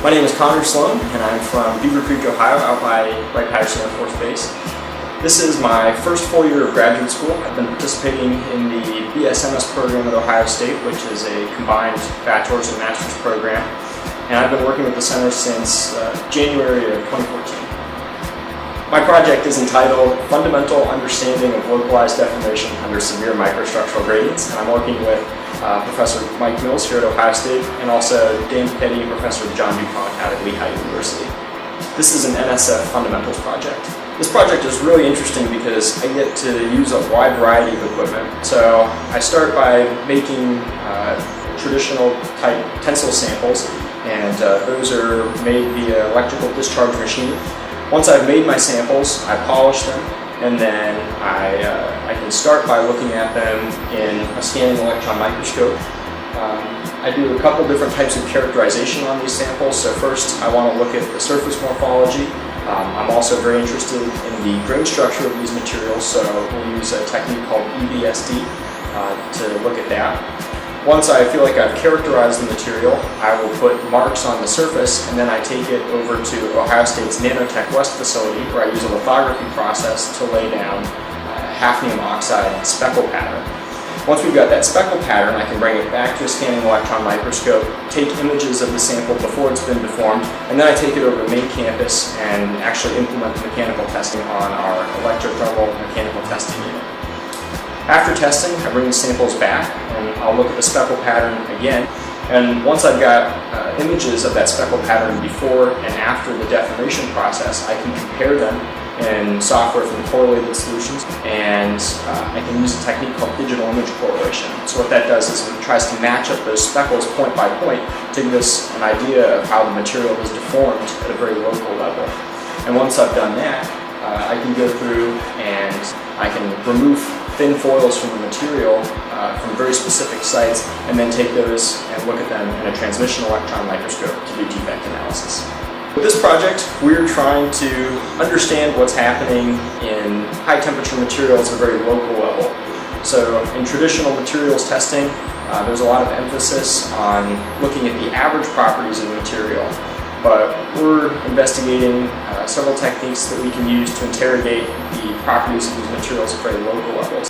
My name is Slone, and I'm from Beaver Creek, Ohio, out by Wright-Patterson Air Force Base. This is my first full year of graduate school. I've been participating in the BSMS program at Ohio State, which is a combined bachelor's and master's program, and I've been working with the center since January of 2014. My project is entitled Fundamental Understanding of Localized Deformation Under Severe Microstructural Gradients, and I'm working with Professor Mike Mills here at Ohio State, and also Dan Petty and Professor John DuPont out at Lehigh University. This is an NSF Fundamentals project. This project is really interesting because I get to use a wide variety of equipment. So I start by making traditional type tensile samples, and those are made via electrical discharge machine. Once I've made my samples, I polish them, and then I can start by looking at them in a scanning electron microscope. I do a couple different types of characterization on these samples. So first, I want to look at the surface morphology. I'm also very interested in the grain structure of these materials, so we'll use a technique called EBSD to look at that. Once I feel like I've characterized the material, I will put marks on the surface, and then I take it over to Ohio State's Nanotech West facility, where I use a lithography process to lay down hafnium oxide speckle pattern. Once we've got that speckle pattern, I can bring it back to a scanning electron microscope, take images of the sample before it's been deformed, and then I take it over to main campus and actually implement mechanical testing on our electrothermal mechanical testing unit. After testing, I bring the samples back and I'll look at the speckle pattern again. And once I've got images of that speckle pattern before and after the deformation process, I can compare them in software from correlated solutions, and I can use a technique called digital image correlation. So what that does is it tries to match up those speckles point by point to give us an idea of how the material is deformed at a very local level. And once I've done that, I can go through and I can remove thin foils from the material from very specific sites, and then take those and look at them in a transmission electron microscope to do defect analysis. With this project, we're trying to understand what's happening in high temperature materials at a very local level. So in traditional materials testing, there's a lot of emphasis on looking at the average properties of the material, but we're investigating several techniques that we can use to interrogate the properties of these materials at very local levels.